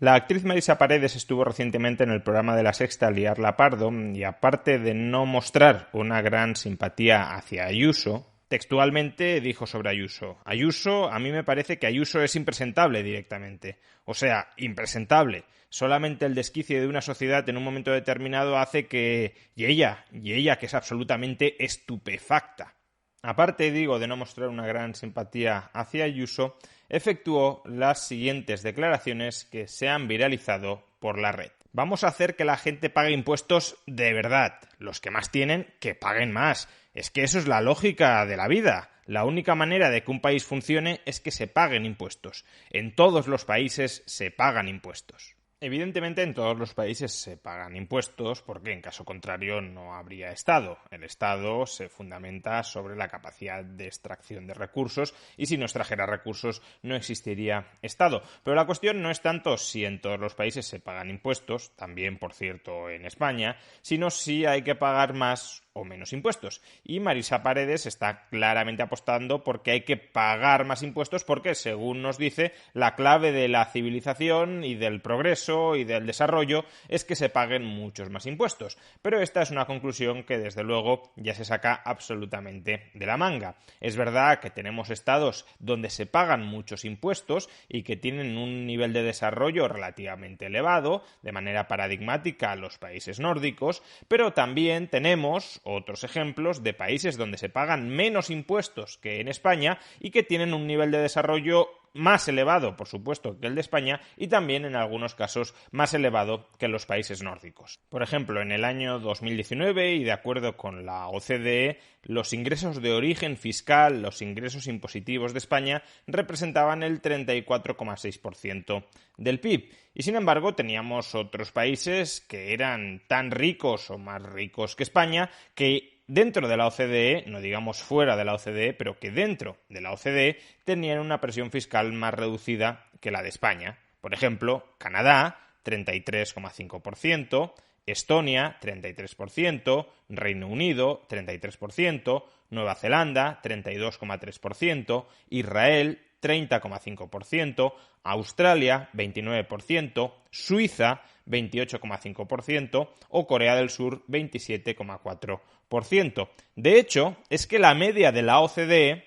La actriz Marisa Paredes estuvo recientemente en el programa de La Sexta, Liarla Pardo, y aparte de no mostrar una gran simpatía hacia Ayuso, textualmente dijo sobre Ayuso: Ayuso, a mí me parece que Ayuso es impresentable directamente. O sea, impresentable. Solamente el desquicio de una sociedad en un momento determinado hace que... Y ella, que es absolutamente estupefacta. Aparte, digo, de no mostrar una gran simpatía hacia Ayuso, efectuó las siguientes declaraciones que se han viralizado por la red. Vamos a hacer que la gente pague impuestos de verdad. Los que más tienen, que paguen más. Es que eso es la lógica de la vida. La única manera de que un país funcione es que se paguen impuestos. En todos los países se pagan impuestos. Evidentemente en todos los países se pagan impuestos porque en caso contrario no habría Estado. El Estado se fundamenta sobre la capacidad de extracción de recursos y si no extrajera recursos no existiría Estado. Pero la cuestión no es tanto si en todos los países se pagan impuestos, también por cierto en España, sino si hay que pagar más o menos impuestos. Y Marisa Paredes está claramente apostando porque hay que pagar más impuestos porque, según nos dice, la clave de la civilización y del progreso y del desarrollo es que se paguen muchos más impuestos. Pero esta es una conclusión que, desde luego, ya se saca absolutamente de la manga. Es verdad que tenemos estados donde se pagan muchos impuestos y que tienen un nivel de desarrollo relativamente elevado, de manera paradigmática a los países nórdicos, pero también tenemos otros ejemplos de países donde se pagan menos impuestos que en España y que tienen un nivel de desarrollo más elevado, por supuesto, que el de España y también en algunos casos más elevado que los países nórdicos. Por ejemplo, en el año 2019 y de acuerdo con la OCDE, los ingresos de origen fiscal, los ingresos impositivos de España, representaban el 34,6% del PIB. Y sin embargo, teníamos otros países que eran tan ricos o más ricos que España que dentro de la OCDE, no digamos fuera de la OCDE, pero que dentro de la OCDE tenían una presión fiscal más reducida que la de España. Por ejemplo, Canadá, 33,5%, Estonia, 33%, Reino Unido, 33%, Nueva Zelanda, 32,3%, Israel, 30,5%, Australia, 29%, Suiza, 28,5% o Corea del Sur, 27,4%. De hecho, es que la media de la OCDE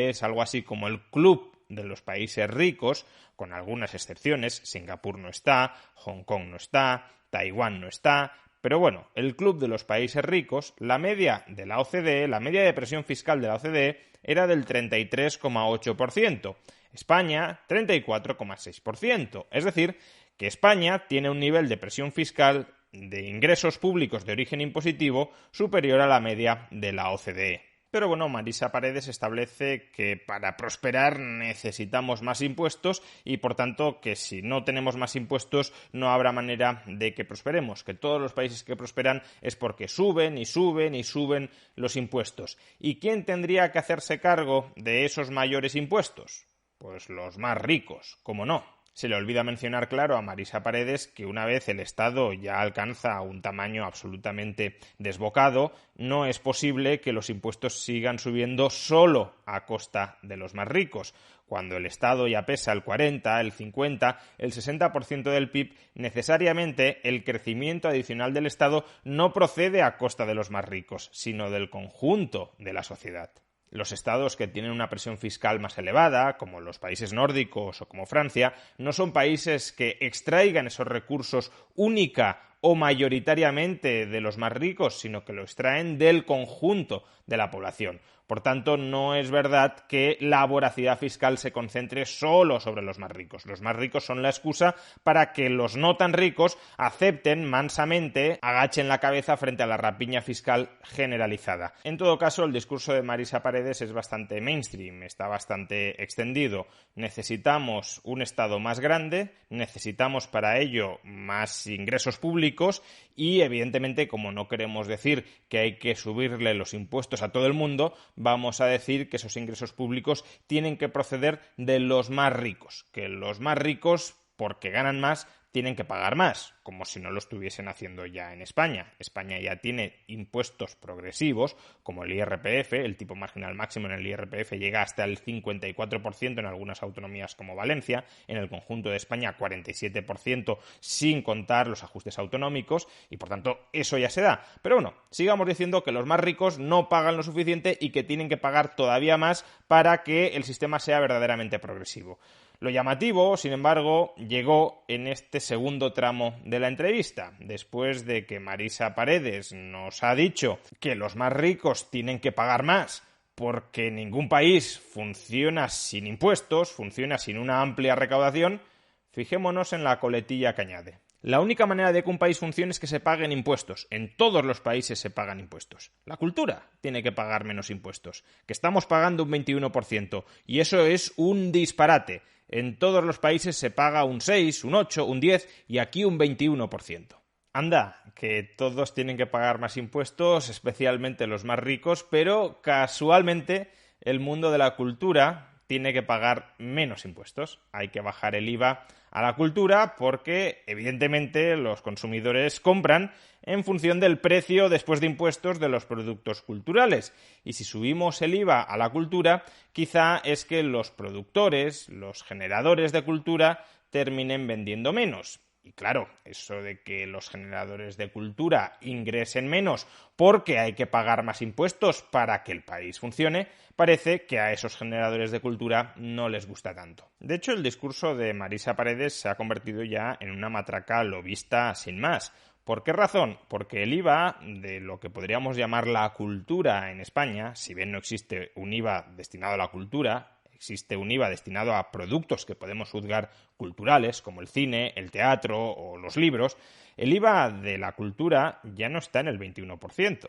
es algo así como el club de los países ricos, con algunas excepciones. Singapur no está, Hong Kong no está, Taiwán no está, pero bueno, el club de los países ricos, la media de la OCDE, la media de presión fiscal de la OCDE era del 33,8%. España, 34,6%. Es decir, que España tiene un nivel de presión fiscal de ingresos públicos de origen impositivo superior a la media de la OCDE. Pero bueno, Marisa Paredes establece que para prosperar necesitamos más impuestos y por tanto que si no tenemos más impuestos no habrá manera de que prosperemos, que todos los países que prosperan es porque suben y suben y suben los impuestos. ¿Y quién tendría que hacerse cargo de esos mayores impuestos? Pues los más ricos, ¿cómo no? Se le olvida mencionar, claro, a Marisa Paredes que una vez el Estado ya alcanza un tamaño absolutamente desbocado, no es posible que los impuestos sigan subiendo solo a costa de los más ricos. Cuando el Estado ya pesa el 40, el 50, el 60% del PIB, necesariamente el crecimiento adicional del Estado no procede a costa de los más ricos, sino del conjunto de la sociedad. Los estados que tienen una presión fiscal más elevada, como los países nórdicos o como Francia, no son países que extraigan esos recursos única o mayoritariamente de los más ricos, sino que lo extraen del conjunto de la población. Por tanto, no es verdad que la voracidad fiscal se concentre solo sobre los más ricos. Los más ricos son la excusa para que los no tan ricos acepten mansamente, agachen la cabeza frente a la rapiña fiscal generalizada. En todo caso, el discurso de Marisa Paredes es bastante mainstream, está bastante extendido. Necesitamos un Estado más grande, necesitamos para ello más ingresos públicos y, evidentemente, como no queremos decir que hay que subirle los impuestos a todo el mundo, vamos a decir que esos ingresos públicos tienen que proceder de los más ricos, que los más ricos, porque ganan más, tienen que pagar más, como si no lo estuviesen haciendo ya en España. España ya tiene impuestos progresivos, como el IRPF, el tipo marginal máximo en el IRPF llega hasta el 54% en algunas autonomías como Valencia, en el conjunto de España 47% sin contar los ajustes autonómicos, y por tanto eso ya se da. Pero bueno, sigamos diciendo que los más ricos no pagan lo suficiente y que tienen que pagar todavía más para que el sistema sea verdaderamente progresivo. Lo llamativo, sin embargo, llegó en este segundo tramo de la entrevista, después de que Marisa Paredes nos ha dicho que los más ricos tienen que pagar más porque ningún país funciona sin impuestos, funciona sin una amplia recaudación. Fijémonos en la coletilla que añade. La única manera de que un país funcione es que se paguen impuestos. En todos los países se pagan impuestos. La cultura tiene que pagar menos impuestos, que estamos pagando un 21%, y eso es un disparate. En todos los países se paga un 6, un 8, un 10 y aquí un 21%. Anda, que todos tienen que pagar más impuestos, especialmente los más ricos, pero casualmente el mundo de la cultura tiene que pagar menos impuestos. Hay que bajar el IVA a la cultura porque, evidentemente, los consumidores compran en función del precio después de impuestos de los productos culturales. Y si subimos el IVA a la cultura, quizá es que los productores, los generadores de cultura, terminen vendiendo menos. Y claro, eso de que los generadores de cultura ingresen menos porque hay que pagar más impuestos para que el país funcione, parece que a esos generadores de cultura no les gusta tanto. De hecho, el discurso de Marisa Paredes se ha convertido ya en una matraca lobista sin más. ¿Por qué razón? Porque el IVA de lo que podríamos llamar la cultura en España, si bien no existe un IVA destinado a la cultura, existe un IVA destinado a productos que podemos juzgar culturales, como el cine, el teatro o los libros, el IVA de la cultura ya no está en el 21%,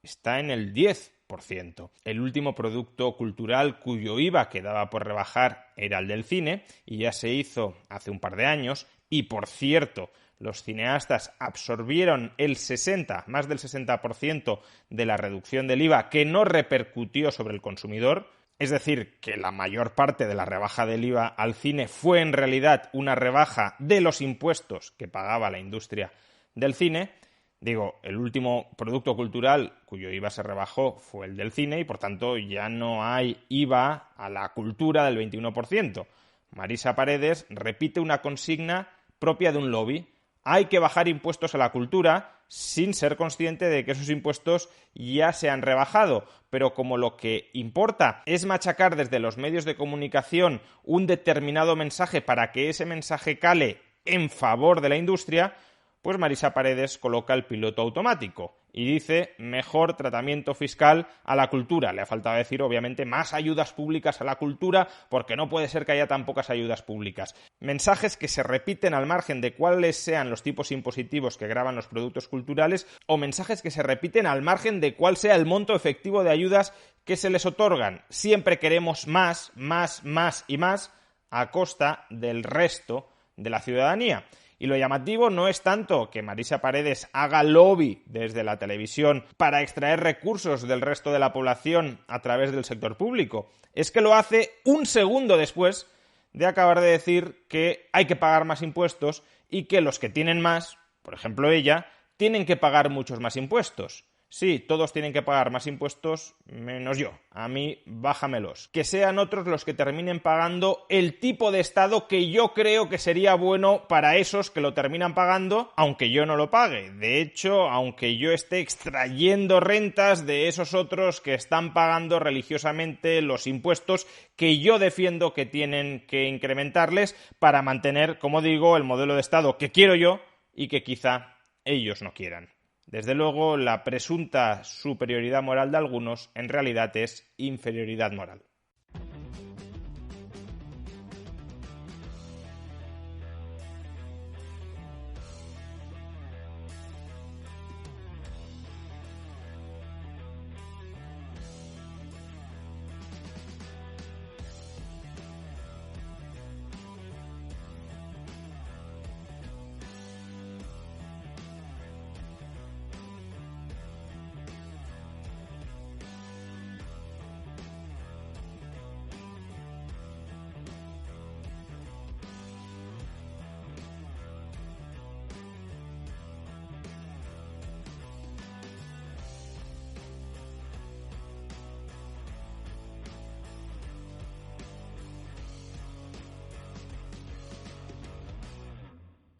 está en el 10%. El último producto cultural cuyo IVA quedaba por rebajar era el del cine, y ya se hizo hace un par de años, y por cierto, los cineastas absorbieron más del 60% de la reducción del IVA que no repercutió sobre el consumidor. Es decir, que la mayor parte de la rebaja del IVA al cine fue en realidad una rebaja de los impuestos que pagaba la industria del cine. Digo, el último producto cultural cuyo IVA se rebajó fue el del cine y por tanto ya no hay IVA a la cultura del 21%. Marisa Paredes repite una consigna propia de un lobby. Hay que bajar impuestos a la cultura sin ser consciente de que esos impuestos ya se han rebajado. Pero como lo que importa es machacar desde los medios de comunicación un determinado mensaje para que ese mensaje cale en favor de la industria, pues Marisa Paredes coloca el piloto automático y dice mejor tratamiento fiscal a la cultura. Le ha faltado decir, obviamente, más ayudas públicas a la cultura, porque no puede ser que haya tan pocas ayudas públicas. Mensajes que se repiten al margen de cuáles sean los tipos impositivos que gravan los productos culturales, o mensajes que se repiten al margen de cuál sea el monto efectivo de ayudas que se les otorgan. Siempre queremos más, más, más y más a costa del resto de la ciudadanía. Y lo llamativo no es tanto que Marisa Paredes haga lobby desde la televisión para extraer recursos del resto de la población a través del sector público, es que lo hace un segundo después de acabar de decir que hay que pagar más impuestos y que los que tienen más, por ejemplo ella, tienen que pagar muchos más impuestos. Sí, todos tienen que pagar más impuestos, menos yo. A mí, bájamelos. Que sean otros los que terminen pagando el tipo de Estado que yo creo que sería bueno para esos que lo terminan pagando, aunque yo no lo pague. De hecho, aunque yo esté extrayendo rentas de esos otros que están pagando religiosamente los impuestos que yo defiendo que tienen que incrementarles para mantener, como digo, el modelo de Estado que quiero yo y que quizá ellos no quieran. Desde luego, la presunta superioridad moral de algunos en realidad es inferioridad moral.